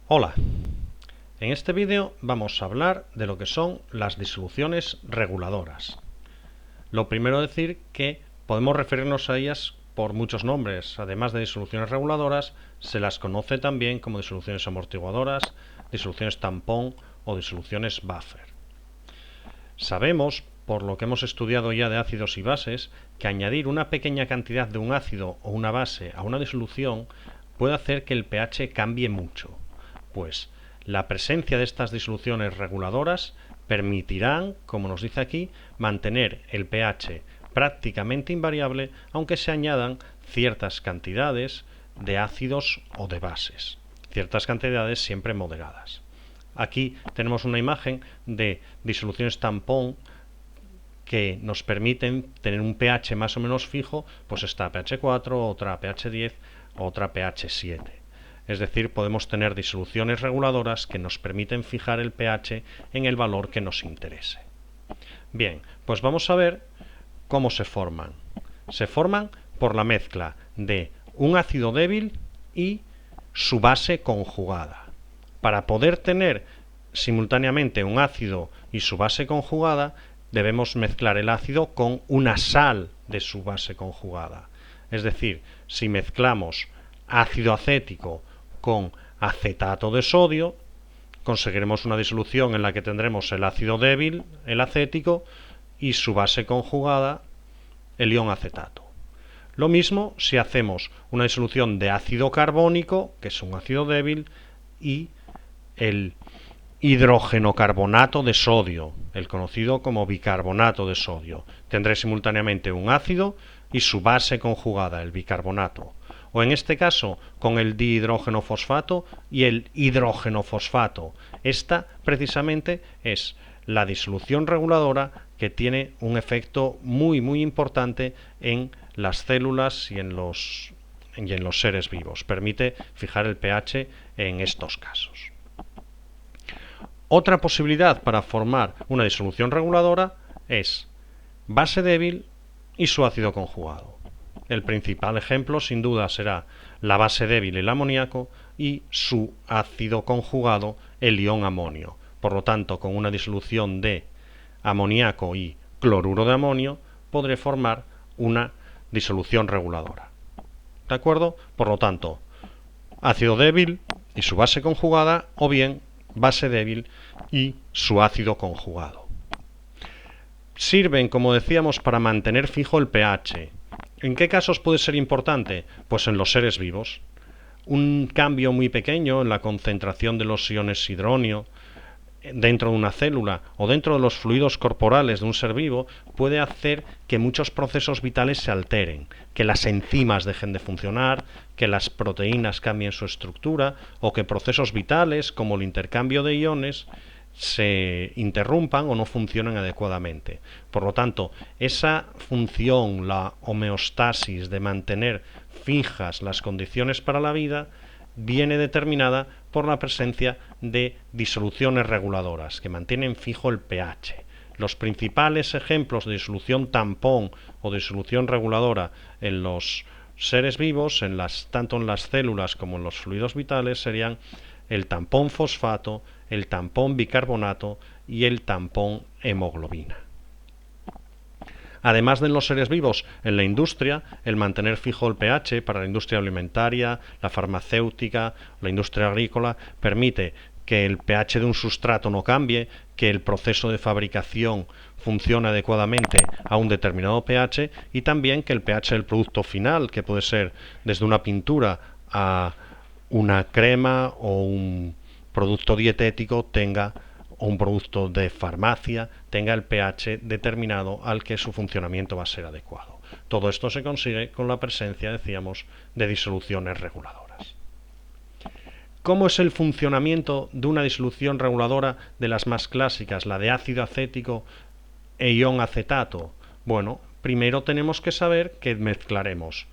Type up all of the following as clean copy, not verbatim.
Hola, en este vídeo vamos a hablar de lo que son las disoluciones reguladoras. Lo primero decir que podemos referirnos a ellas por muchos nombres. Además de disoluciones reguladoras, se las conoce también como disoluciones amortiguadoras, disoluciones tampón o disoluciones buffer. Sabemos, por lo que hemos estudiado ya de ácidos y bases, que añadir una pequeña cantidad de un ácido o una base a una disolución puede hacer que el pH cambie mucho. Pues la presencia de estas disoluciones reguladoras permitirán, como nos dice aquí, mantener el pH prácticamente invariable, aunque se añadan ciertas cantidades de ácidos o de bases, ciertas cantidades siempre moderadas. Aquí tenemos una imagen de disoluciones tampón que nos permiten tener un pH más o menos fijo, pues está pH 4, otra pH 10, otra pH 7. Es decir, podemos tener disoluciones reguladoras que nos permiten fijar el pH en el valor que nos interese. Bien, pues vamos a ver cómo se forman. Se forman por la mezcla de un ácido débil y su base conjugada. Para poder tener simultáneamente un ácido y su base conjugada, debemos mezclar el ácido con una sal de su base conjugada. Es decir, si mezclamos ácido acético con acetato de sodio, conseguiremos una disolución en la que tendremos el ácido débil, el acético, y su base conjugada, el ion acetato. Lo mismo si hacemos una disolución de ácido carbónico, que es un ácido débil, y el hidrogenocarbonato de sodio, el conocido como bicarbonato de sodio. Tendré simultáneamente un ácido y su base conjugada, el bicarbonato. O en este caso, con el dihidrógeno-fosfato y el hidrógeno-fosfato. Esta, precisamente, es la disolución reguladora que tiene un efecto muy importante en las células y en los seres vivos. Permite fijar el pH en estos casos. Otra posibilidad para formar una disolución reguladora es base débil y su ácido conjugado. El principal ejemplo, sin duda, será la base débil, el amoníaco, y su ácido conjugado, el ion amonio. Por lo tanto, con una disolución de amoníaco y cloruro de amonio, podré formar una disolución reguladora. ¿De acuerdo? Por lo tanto, ácido débil y su base conjugada, o bien base débil y su ácido conjugado. Sirven, como decíamos, para mantener fijo el pH. ¿En qué casos puede ser importante? Pues en los seres vivos. Un cambio muy pequeño en la concentración de los iones hidronio dentro de una célula o dentro de los fluidos corporales de un ser vivo puede hacer que muchos procesos vitales se alteren, que las enzimas dejen de funcionar, que las proteínas cambien su estructura o que procesos vitales como el intercambio de iones se interrumpan o no funcionan adecuadamente. Por lo tanto, esa función, la homeostasis de mantener fijas las condiciones para la vida, viene determinada por la presencia de disoluciones reguladoras que mantienen fijo el pH. Los principales ejemplos de disolución tampón o disolución reguladora en los seres vivos, tanto en las células como en los fluidos vitales, serían el tampón fosfato, el tampón bicarbonato y el tampón hemoglobina. Además de en los seres vivos, en la industria, el mantener fijo el pH para la industria alimentaria, la farmacéutica, la industria agrícola, permite que el pH de un sustrato no cambie, que el proceso de fabricación funcione adecuadamente a un determinado pH y también que el pH del producto final, que puede ser desde una pintura a una crema o un producto dietético, o un producto de farmacia tenga el pH determinado al que su funcionamiento va a ser adecuado. Todo esto se consigue con la presencia, decíamos, de disoluciones reguladoras. ¿Cómo es el funcionamiento de una disolución reguladora de las más clásicas, la de ácido acético e ion acetato? Bueno, primero tenemos que saber que mezclaremos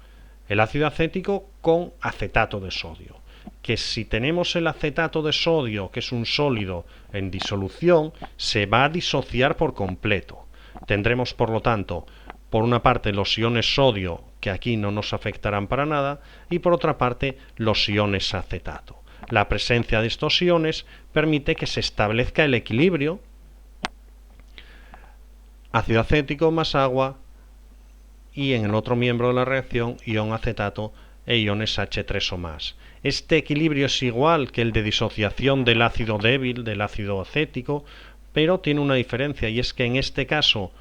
el ácido acético con acetato de sodio, que si tenemos el acetato de sodio, que es un sólido en disolución, se va a disociar por completo. Tendremos, por lo tanto, por una parte los iones sodio, que aquí no nos afectarán para nada, y por otra parte los iones acetato. la presencia de estos iones permite que se establezca el equilibrio ácido acético más agua y en el otro miembro de la reacción ion acetato e iones H3 o más. Este equilibrio es igual que el de disociación del ácido débil, del ácido acético, pero tiene una diferencia y es que en este caso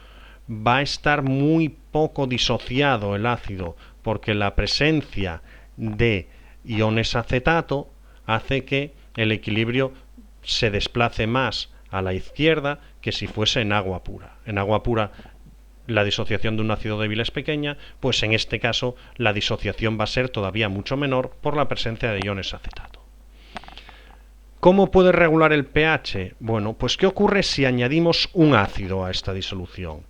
va a estar muy poco disociado el ácido porque la presencia de iones acetato hace que el equilibrio se desplace más a la izquierda que si fuese en agua pura. En agua pura la disociación de un ácido débil es pequeña, pues en este caso la disociación va a ser todavía mucho menor por la presencia de iones acetato. ¿Cómo puede regular el pH? Bueno, pues ¿qué ocurre si añadimos un ácido a esta disolución?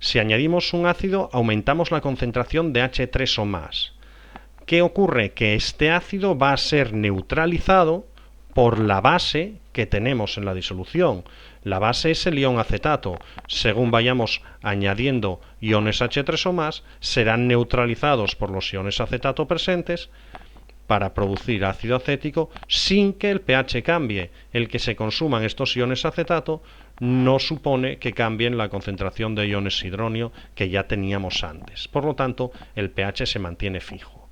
Si añadimos un ácido, aumentamos la concentración de H3 o más. ¿Qué ocurre? Que este ácido va a ser neutralizado por la base que tenemos en la disolución. La base es el ion acetato. Según vayamos añadiendo iones H3 o más, serán neutralizados por los iones acetato presentes para producir ácido acético sin que el pH cambie. El que se consuman estos iones acetato no supone que cambien la concentración de iones hidronio que ya teníamos antes. Por lo tanto, el pH se mantiene fijo.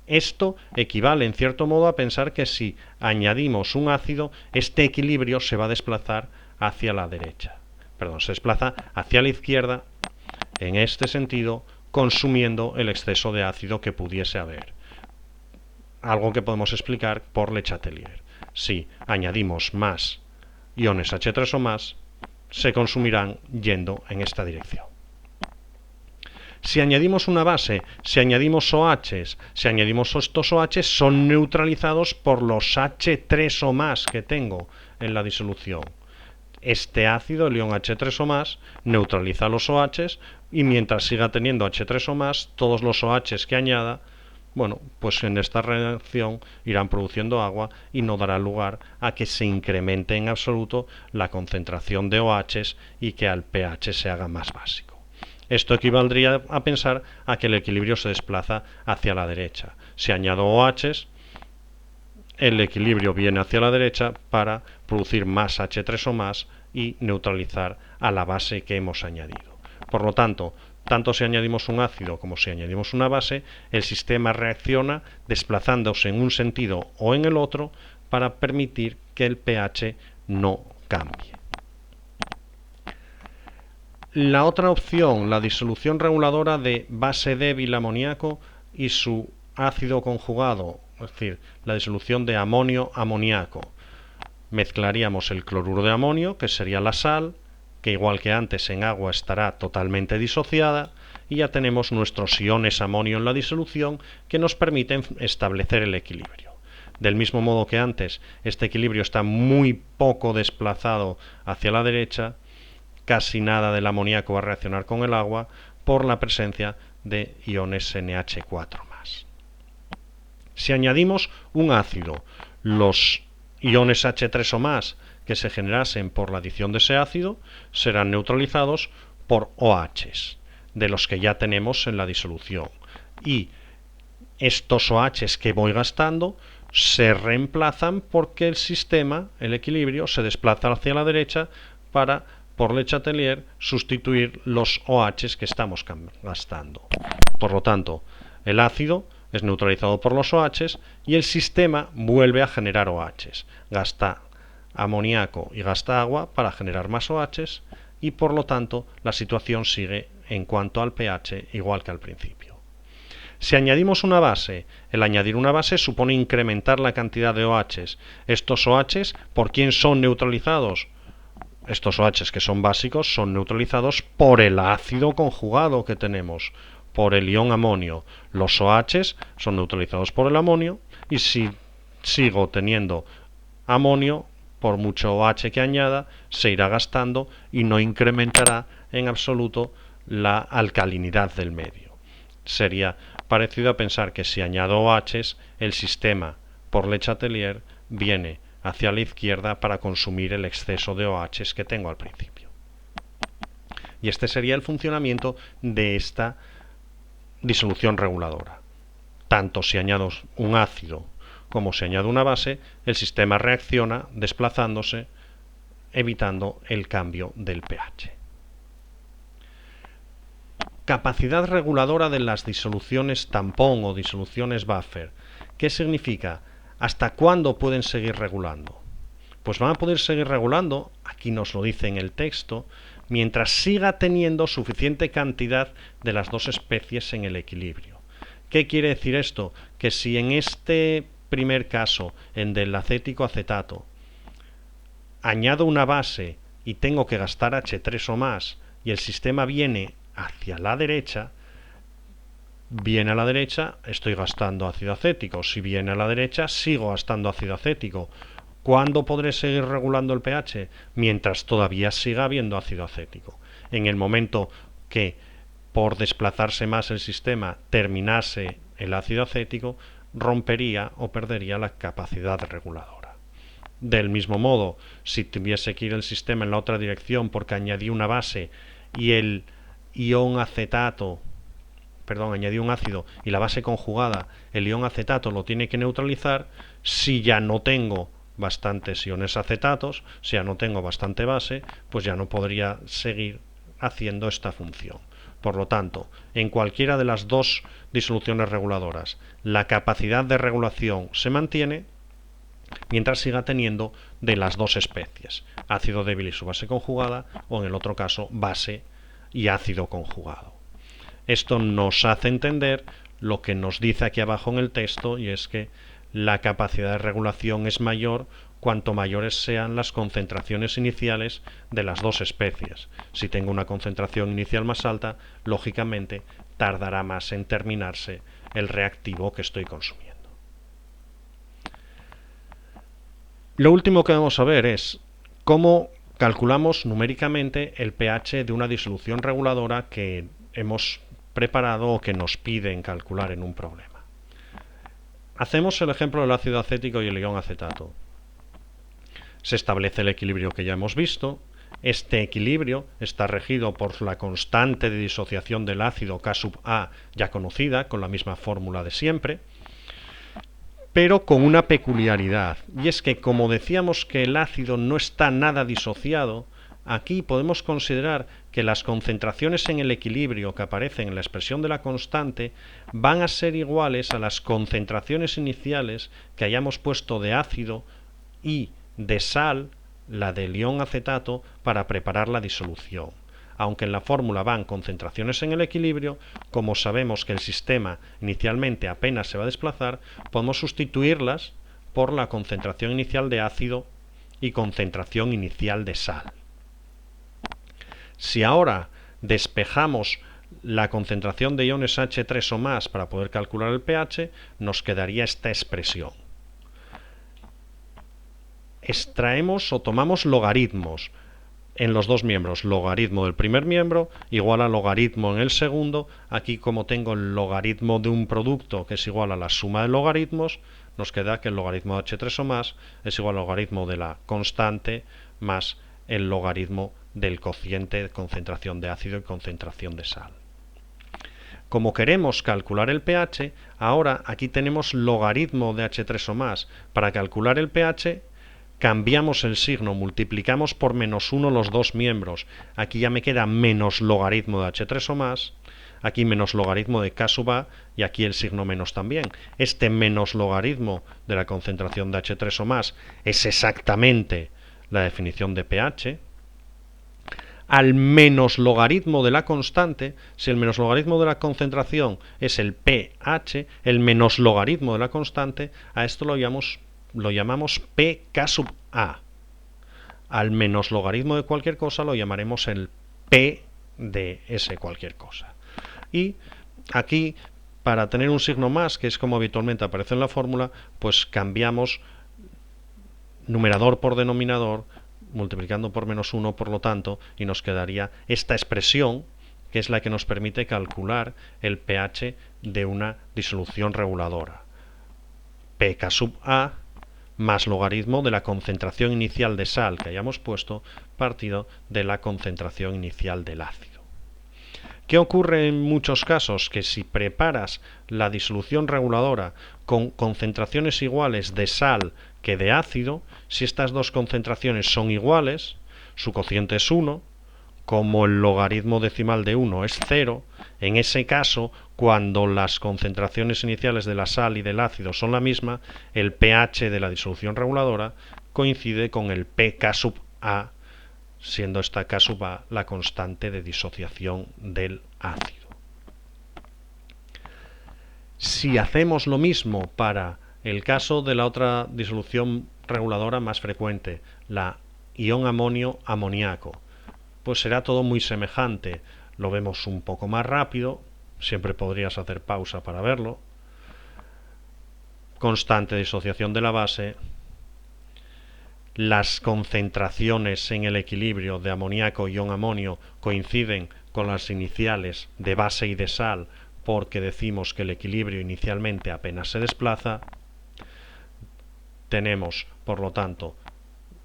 Esto equivale en cierto modo a pensar que si añadimos un ácido, este equilibrio se va a desplazar hacia la derecha. Perdón, se desplaza hacia la izquierda en este sentido, consumiendo el exceso de ácido que pudiese haber. Algo que podemos explicar por Le Chatelier. Si añadimos más iones H3 o más, se consumirán yendo en esta dirección. Si añadimos una base, si añadimos OHs, si añadimos estos OHs, son neutralizados por los H3 o más que tengo en la disolución. Este ácido, el ion H3 o más, neutraliza los OHs y mientras siga teniendo H3 o más, todos los OHs que añada, bueno, pues en esta reacción irán produciendo agua y no dará lugar a que se incremente en absoluto la concentración de OHs y que al pH se haga más básico. Esto equivaldría a pensar a que el equilibrio se desplaza hacia la derecha. Si añado OHs, el equilibrio viene hacia la derecha para producir más H3 o más y neutralizar a la base que hemos añadido. Por lo tanto si añadimos un ácido como si añadimos una base, el sistema reacciona desplazándose en un sentido o en el otro para permitir que el pH no cambie. La otra opción, la disolución reguladora de base débil amoníaco y su ácido conjugado, es decir, la disolución de amonio-amoníaco. Mezclaríamos el cloruro de amonio, que sería la sal, que igual que antes en agua estará totalmente disociada, y ya tenemos nuestros iones amonio en la disolución que nos permiten establecer el equilibrio. Del mismo modo que antes, este equilibrio está muy poco desplazado hacia la derecha, casi nada del amoníaco va a reaccionar con el agua por la presencia de iones NH4+. Si añadimos un ácido, los iones H3 o más que se generasen por la adición de ese ácido serán neutralizados por OHs, de los que ya tenemos en la disolución. Y estos OHs que voy gastando se reemplazan porque el sistema, el equilibrio, se desplaza hacia la derecha para, por Le Chatelier, sustituir los OHs que estamos gastando. Por lo tanto, el ácido es neutralizado por los OHs y el sistema vuelve a generar OHs. Gasta amoníaco y gasta agua para generar más OHs y por lo tanto la situación sigue en cuanto al pH igual que al principio. Si añadimos una base, el añadir una base supone incrementar la cantidad de OHs. Estos OHs, ¿por quién son neutralizados? Estos OHs que son básicos son neutralizados por el ácido conjugado que tenemos, por el ion amonio. Los OHs son neutralizados por el amonio y si sigo teniendo amonio, por mucho OH que añada, se irá gastando y no incrementará en absoluto la alcalinidad del medio. Sería parecido a pensar que si añado OHs, el sistema, por Le Chatelier, viene hacia la izquierda para consumir el exceso de OHs que tengo al principio. Y este sería el funcionamiento de esta disolución reguladora. Tanto si añado un ácido como se añade una base, el sistema reacciona desplazándose, evitando el cambio del pH. Capacidad reguladora de las disoluciones tampón o disoluciones buffer. ¿Qué significa? ¿Hasta cuándo pueden seguir regulando? Pues van a poder seguir regulando, aquí nos lo dice en el texto, mientras siga teniendo suficiente cantidad de las dos especies en el equilibrio. ¿Qué quiere decir esto? Que si en este primer caso, en del acético acetato, añado una base y tengo que gastar H3 o más, y el sistema viene hacia la derecha, viene a la derecha, estoy gastando ácido acético. Si viene a la derecha, sigo gastando ácido acético. ¿Cuándo podré seguir regulando el pH? Mientras todavía siga habiendo ácido acético. En el momento que, por desplazarse más el sistema, terminase el ácido acético, rompería o perdería la capacidad reguladora. Del mismo modo, si tuviese que ir el sistema en la otra dirección porque añadí una base y el ion acetato, añadí un ácido y la base conjugada, el ion acetato lo tiene que neutralizar, si ya no tengo bastantes iones acetatos, si ya no tengo bastante base, pues ya no podría seguir haciendo esta función. Por lo tanto, en cualquiera de las dos disoluciones reguladoras, la capacidad de regulación se mantiene mientras siga teniendo de las dos especies, ácido débil y su base conjugada, o en el otro caso, base y ácido conjugado. Esto nos hace entender lo que nos dice aquí abajo en el texto, y es que la capacidad de regulación es mayor cuanto mayores sean las concentraciones iniciales de las dos especies. Si tengo una concentración inicial más alta, lógicamente tardará más en terminarse el reactivo que estoy consumiendo. Lo último que vamos a ver es cómo calculamos numéricamente el pH de una disolución reguladora que hemos preparado o que nos piden calcular en un problema. Hacemos el ejemplo del ácido acético y el ion acetato. Se establece el equilibrio que ya hemos visto. Este equilibrio está regido por la constante de disociación del ácido K sub A ya conocida, con la misma fórmula de siempre, pero con una peculiaridad, y es que como decíamos que el ácido no está nada disociado, aquí podemos considerar que las concentraciones en el equilibrio que aparecen en la expresión de la constante van a ser iguales a las concentraciones iniciales que hayamos puesto de ácido y de sal, la del ion acetato, para preparar la disolución. Aunque en la fórmula van concentraciones en el equilibrio, como sabemos que el sistema inicialmente apenas se va a desplazar, podemos sustituirlas por la concentración inicial de ácido y concentración inicial de sal. Si ahora despejamos la concentración de iones H3 o más para poder calcular el pH, nos quedaría esta expresión. Extraemos o tomamos logaritmos en los dos miembros. Logaritmo del primer miembro igual a logaritmo en el segundo. Aquí, como tengo el logaritmo de un producto que es igual a la suma de logaritmos, nos queda que el logaritmo de H3 o más es igual al logaritmo de la constante más el logaritmo del cociente de concentración de ácido y concentración de sal. Como queremos calcular el pH, ahora aquí tenemos logaritmo de H3 o más. Para calcular el pH cambiamos el signo, multiplicamos por -1 los dos miembros. Aquí ya me queda menos logaritmo de H3 o más, aquí menos logaritmo de K sub A y aquí el signo menos también. Este menos logaritmo de la concentración de H3 o más es exactamente la definición de pH. Al menos logaritmo de la constante, si el menos logaritmo de la concentración es el pH, el menos logaritmo de la constante, a esto lo llamamos pK sub A. Al menos logaritmo de cualquier cosa lo llamaremos el P de ese cualquier cosa. Y aquí, para tener un signo más, que es como habitualmente aparece en la fórmula, pues cambiamos numerador por denominador, multiplicando por -1, por lo tanto, y nos quedaría esta expresión, que es la que nos permite calcular el pH de una disolución reguladora. pK sub A más logaritmo de la concentración inicial de sal que hayamos puesto, partido de la concentración inicial del ácido. ¿Qué ocurre en muchos casos? Que si preparas la disolución reguladora con concentraciones iguales de sal que de ácido, si estas dos concentraciones son iguales, su cociente es 1, como el logaritmo decimal de 1 es 0, en ese caso, cuando las concentraciones iniciales de la sal y del ácido son la misma, el pH de la disolución reguladora coincide con el pK sub A, siendo esta K sub A la constante de disociación del ácido. Si hacemos lo mismo para el caso de la otra disolución reguladora más frecuente, la ion amonio-amoníaco, pues será todo muy semejante. Lo vemos un poco más rápido, siempre podrías hacer pausa para verlo. Constante de disociación de la base. Las concentraciones en el equilibrio de amoníaco y ion amonio coinciden con las iniciales de base y de sal, porque decimos que el equilibrio inicialmente apenas se desplaza. Tenemos, por lo tanto,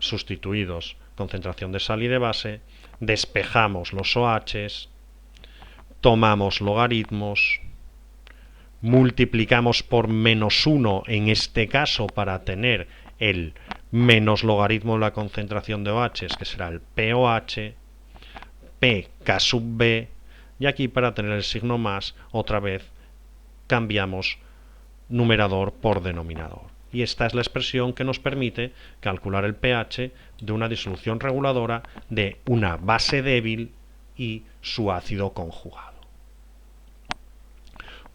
sustituidos concentración de sal y de base, despejamos los OHs, tomamos logaritmos, multiplicamos por -1 en este caso para tener el menos logaritmo de la concentración de OHs, que será el POH, PK sub B, y aquí para tener el signo más, otra vez cambiamos numerador por denominador. Y esta es la expresión que nos permite calcular el pH de una disolución reguladora de una base débil y su ácido conjugado.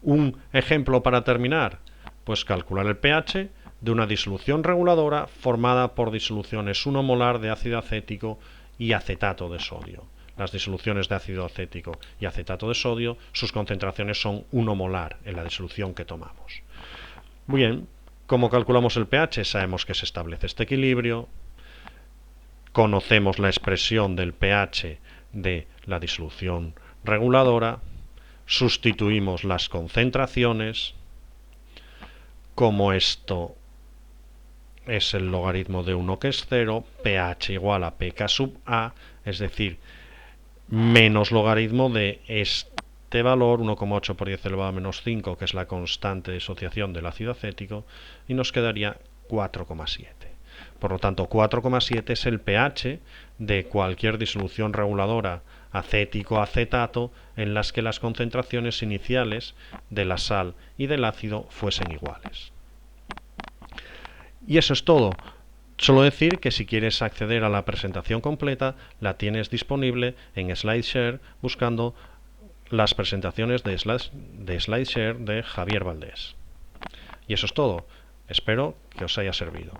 Un ejemplo para terminar, pues calcular el pH de una disolución reguladora formada por disoluciones 1 molar de ácido acético y acetato de sodio. Las disoluciones de ácido acético y acetato de sodio, sus concentraciones son 1 molar en la disolución que tomamos. Muy bien, ¿cómo calculamos el pH? Sabemos que se establece este equilibrio, conocemos la expresión del pH de la disolución reguladora, sustituimos las concentraciones, como esto es el logaritmo de 1 que es 0, pH igual a pK sub A, es decir, menos logaritmo de este valor, 1,8 por 10 elevado a menos 5, que es la constante de disociación del ácido acético, y nos quedaría 4,7. Por lo tanto, 4,7 es el pH de cualquier disolución reguladora acético-acetato en las que las concentraciones iniciales de la sal y del ácido fuesen iguales. Y eso es todo. Solo decir que si quieres acceder a la presentación completa, la tienes disponible en SlideShare buscando las presentaciones de SlideShare de Javier Valdés. Y eso es todo. Espero que os haya servido.